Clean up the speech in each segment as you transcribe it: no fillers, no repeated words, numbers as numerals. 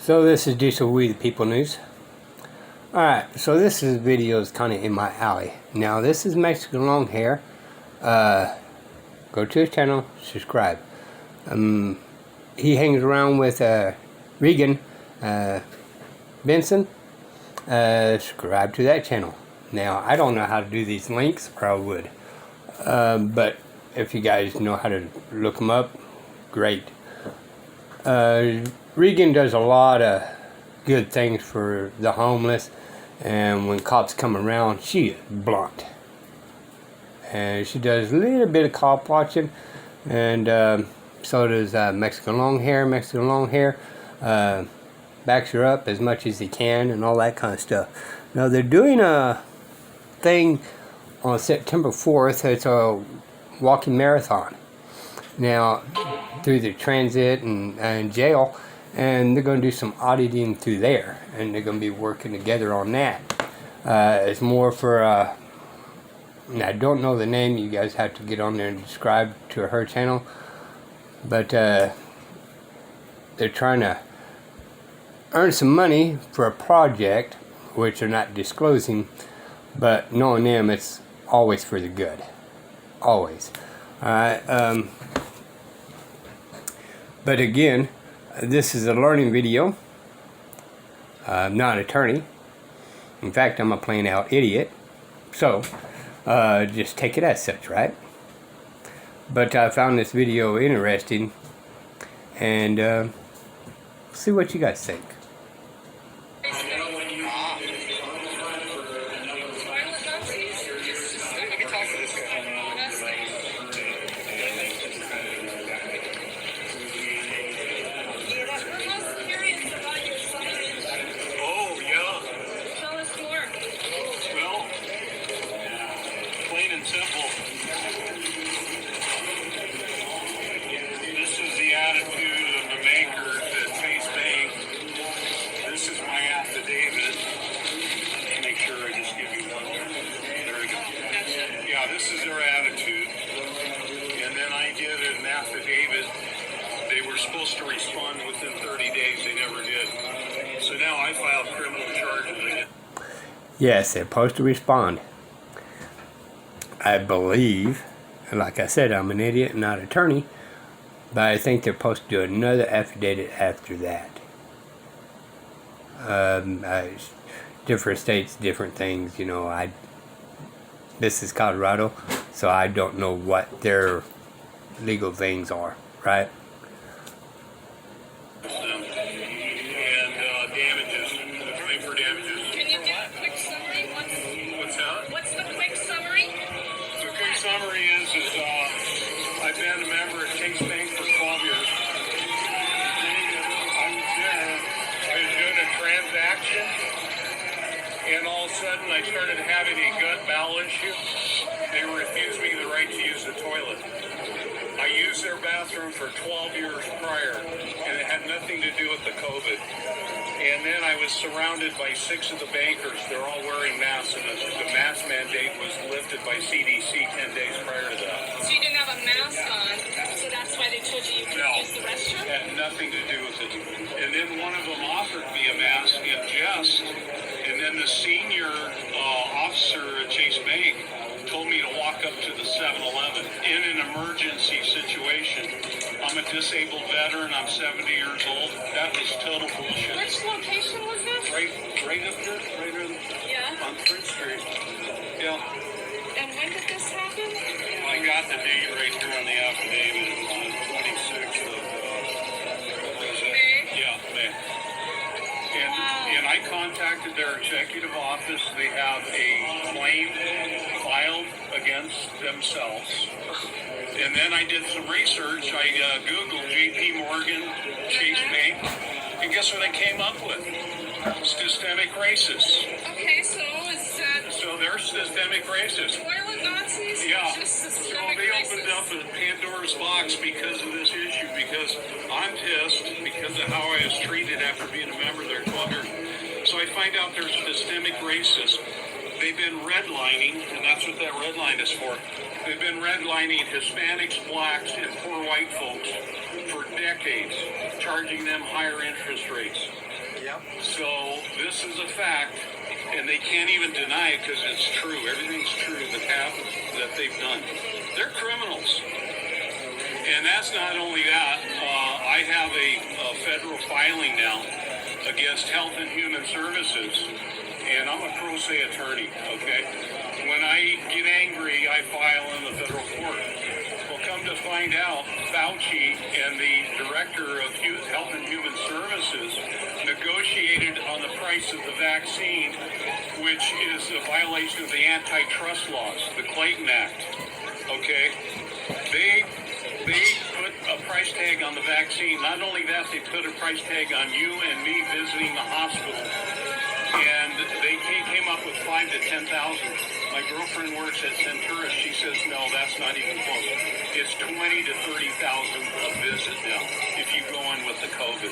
So this is Diesel We the People News. Alright, so this video is kind of in my alley. Now this is Mexican Longhair. Go to his channel, subscribe. He hangs around with Regan Benson. Subscribe to that channel. Now I don't know how to do these links, or I would. But if you guys know how to look them up, great. Regan does a lot of good things for the homeless, and when cops come around, she is blunt. And she does a little bit of cop watching, and so does Mexican Longhair. Mexican Longhair backs her up as much as he can, and all that kind of stuff. Now they're doing a thing on September 4th. It's a walking marathon. Now, through the transit and jail, and they're going to do some auditing through there, and they're going to be working together on that. It's more for, and I don't know the name, you guys have to get on there and subscribe to her channel, but they're trying to earn some money for a project, which they're not disclosing, but knowing them, it's always for the good. Always. Alright, but again, this is a learning video. I'm not an attorney. In fact, I'm a plain out idiot. So, just take it as such, right? But I found this video interesting, and see what you guys think. Simple. This is the attitude of the makers at Chase Bank. This is my affidavit. Make sure I just give you one there. There we go. Yeah, this is their attitude. And then I did an affidavit. They were supposed to respond within 30 days. They never did. So now I filed criminal charges again. Yes, they're supposed to respond. I believe, like I said, I'm an idiot and not an attorney, but I think they're supposed to do another affidavit after that. Different states, different things, you know. This is Colorado, so I don't know what their legal things are, right? Summary is I've been a member at Chase Bank for 12 years. I was doing a transaction, and all of a sudden I started having a gut bowel issue. They refused me the right to use the toilet. I used their bathroom for 12 years prior, and it had nothing to do with the COVID. And then I was surrounded by 6 of the bankers. They're all wearing masks, and the mask mandate was lifted by CDC 10 days prior to that. So you didn't have a mask on, so that's why they told you couldn't use the restroom? It had nothing to do with it. And then one of them offered me a mask in jest, and then the senior officer at Chase Bank told me to walk up to the 7-Eleven in an emergency situation. I'm a disabled veteran. I'm 70 years old. That was total bullshit. Which location was this? Right up here, on 3rd Street. Yeah. And when did this happen? I got the date right here on the affidavit. It was on 26th of May? Yeah, May. And I contacted their executive office. They have a claim filed against themselves. And then I did some research. I Googled JP Morgan, Chase Bank, and guess what I came up with? Systemic racists. Okay, so is that... So they're systemic racists. Toilet Nazis? Yeah. Just So systemic they racists? opened up a Pandora's box because of this issue, because I'm pissed because of how I was treated after being a member there 12 years. So I find out they're systemic racists. They've been redlining, and that's what that red line is for. They've been redlining Hispanics, blacks, and poor white folks for decades, charging them higher interest rates. Yep. So this is a fact, and they can't even deny it because it's true. Everything's true that happened, that they've done. They're criminals. And that's not only that. I have a federal filing now against Health and Human Services, and I'm a pro se attorney, okay? When I get angry, I file in the federal court. Well, come to find out, Fauci and the director of Health and Human Services negotiated on the price of the vaccine, which is a violation of the antitrust laws, the Clayton Act. Okay? They put a price tag on the vaccine. Not only that, they put a price tag on you and me visiting the hospital. And they came up with 5,000 to 10,000. My girlfriend works at Centura. She says, no, that's not even close. It's 20,000 to 30,000 a visit now if you go in with the COVID.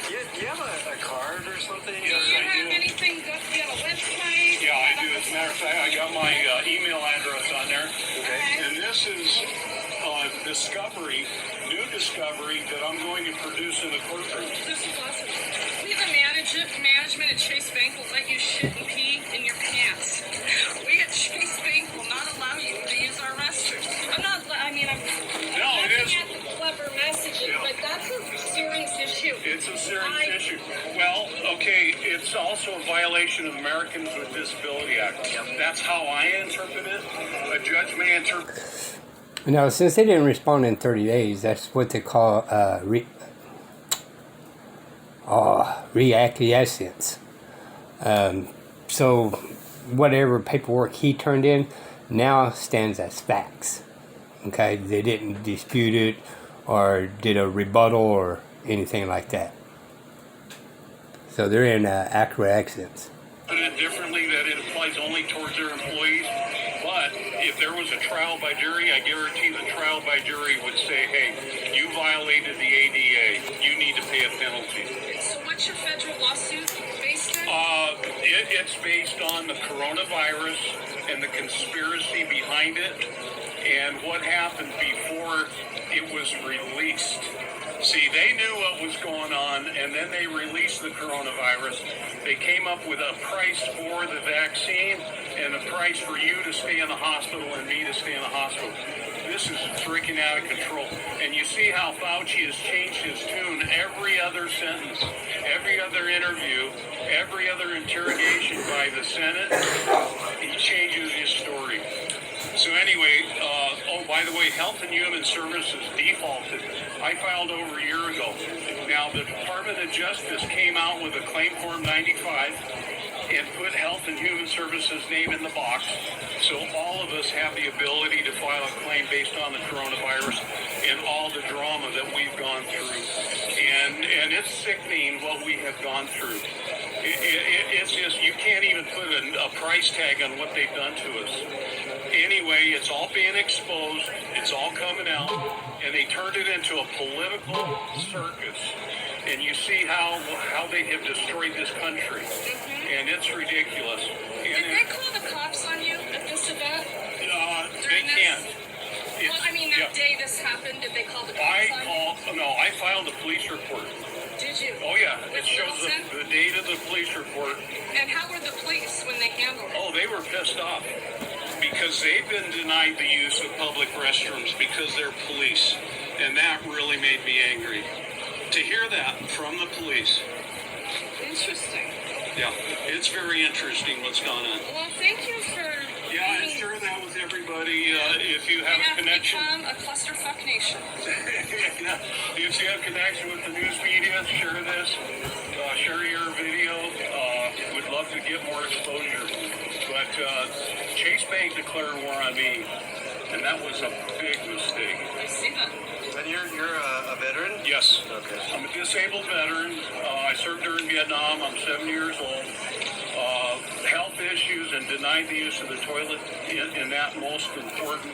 Do you have a card or something? Yes, Do you I have do. anything good? Do you have a website? Yeah, I do. As a matter of fact, I got my email address on there. Okay. And this is new discovery that I'm going to produce in the courtroom. This is awesome. We have a management at Chase Bank will let you shit and pee in your pants. We at Chase Bank will not allow you to use our restrooms. I'm It is. at the clever messages, Yeah. but that's a serious issue. It's a serious issue. Well, okay, it's also a violation of Americans with Disability Act. That's how I interpret it. A judge may interpret. Now, since they didn't respond in 30 days, that's what they call reacquiescence. So whatever paperwork he turned in now stands as facts. Okay, they didn't dispute it or did a rebuttal or anything like that. So they're in acquiescence. Put it differently, that it applies only towards their employees. But if there was a trial by jury, I guarantee the trial by jury would say, hey, you violated the ADA. You need to pay a penalty. So what's your federal lawsuit based on? It's based on the coronavirus and the conspiracy behind it and what happened before it was released. See, they knew what was going on, and then they released the coronavirus. They came up with a price for the vaccine and a price for you to stay in the hospital and me to stay in the hospital. This is freaking out of control. And you see how Fauci has changed his tune every other sentence, every other interview, every other interrogation by the Senate. He changes his story. So anyway, by the way, Health and Human Services defaulted. I filed over a year ago. Now, the Department of Justice came out with a Claim Form 95 and put Health and Human Services name in the box. So all of us have the ability to file a claim based on the coronavirus and all the drama that we've gone through. And it's sickening what we have gone through. It's just, you can't even put a price tag on what they've done to us. Anyway, it's all being exposed. It's all coming out. And they turned it into a political circus. And you see how they have destroyed this country. And it's ridiculous. Did they call the cops on you at this event? They can't. Well, I mean, that day this happened, did they call the cops on you? I filed a police report. Did you? Oh, yeah. It With shows Wilson? the date of the police report. And how were the police when they handled it? Oh, they were pissed off because they've been denied the use of public restrooms because they're police. And that really made me angry. To hear that from the police. Interesting. Yeah, it's very interesting what's gone on. Well, thank you for Yeah, and being- share that with everybody if you We have a have connection. become a clusterfuck nation. Yeah, if you have connection with the news media, share this. Share your video. Would love to get more exposure. But Chase Bank declared war on me, and that was a big mistake. I see that. And you're a veteran? Yes. Okay. I'm a disabled veteran. I served during Vietnam. I'm 70 years old. Health issues and denied the use of the toilet in that most important.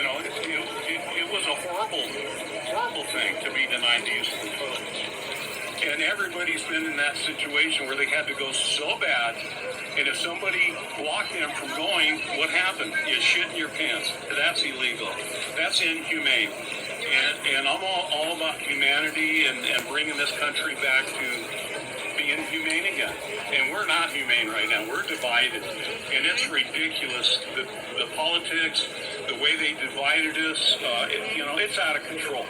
It was a horrible thing to be denied the use of the toilet. And everybody's been in that situation where they had to go so bad, and if somebody blocked them from going, what happened? You shit in your pants. That's illegal. That's inhumane. And I'm all about humanity and bringing this country back to being humane again. And we're not humane right now. We're divided. And it's ridiculous. The politics, the way they divided us, it's out of control.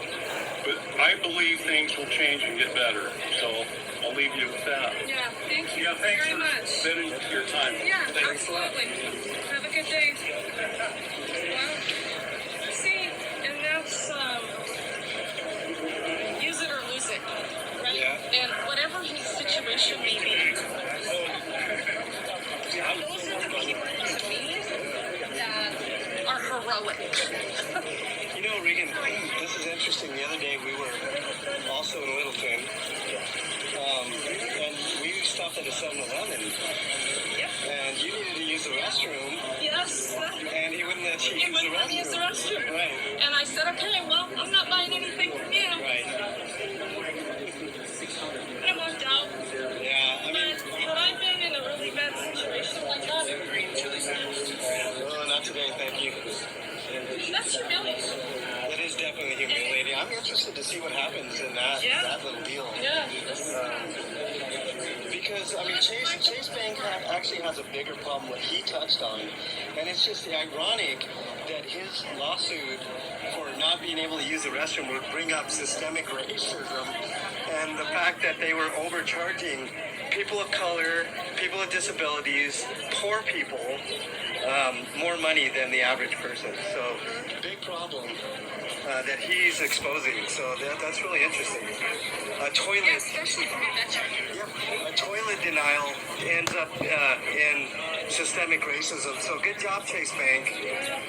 But I believe things will change and get better. So I'll leave you with that. Yeah, thank you Yeah, thanks very for much. spending your time. Yeah, Thanks a lot. absolutely. Have a good day. Well, see, and that's use it or lose it, right? Yeah. And whatever his situation may be, those are the people to me that are heroic. You know, Regan, this is interesting. The other day we were also in Littleton, and we stopped at a 7-Eleven, and you needed to use the restroom, Yes. and he wouldn't let you He use wouldn't let me use the the restroom. restroom. Right, And I said, okay, well, I'm not buying anything from you. right. And I walked out. Yeah, I mean, But had I been in a really bad situation like that, oh, not today, thank you. that's humiliating. That is definitely humiliating. I'm interested to see what happens in that little deal. Yeah. Because, I mean, Chase Bank actually has a bigger problem what he touched on. And it's just ironic that his lawsuit for not being able to use the restroom would bring up systemic racism and the fact that they were overcharging people of color, people with disabilities, poor people, more money than the average person. So, big problem that he's exposing. So that's really interesting. A toilet. Yeah, especially from a veteran. Yep. A toilet denial ends up in systemic racism. So good job, Chase Bank.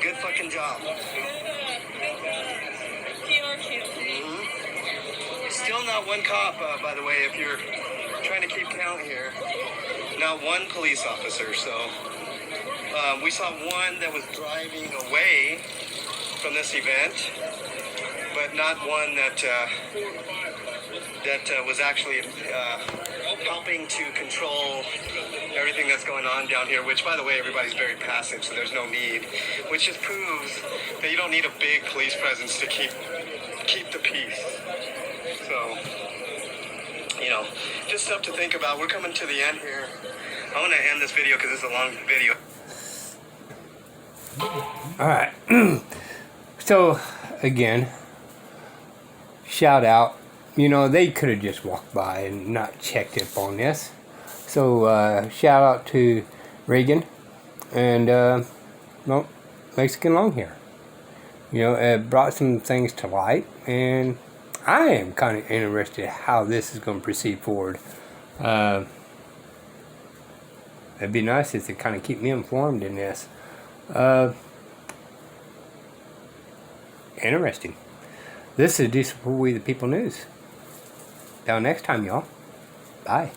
Good fucking job. PR campaign. Still not one cop, by the way, if you're trying to keep count here. Not one police officer. So we saw one that was driving away from this event, but not one that was actually helping to control everything that's going on down here, which, by the way, everybody's very passive, so there's no need, which just proves that you don't need a big police presence to keep the peace. So, just stuff to think about. We're coming to the end here. I want to end this video because it's a long video. All right. So, again, shout out. They could have just walked by and not checked up on this. So, shout out to Reagan and, Mexican Longhair. It brought some things to light, and I am kind of interested how this is going to proceed forward. It'd be nice if they kind of keep me informed in this. Interesting. This is Decent for We the People News. Till next time, y'all. Bye.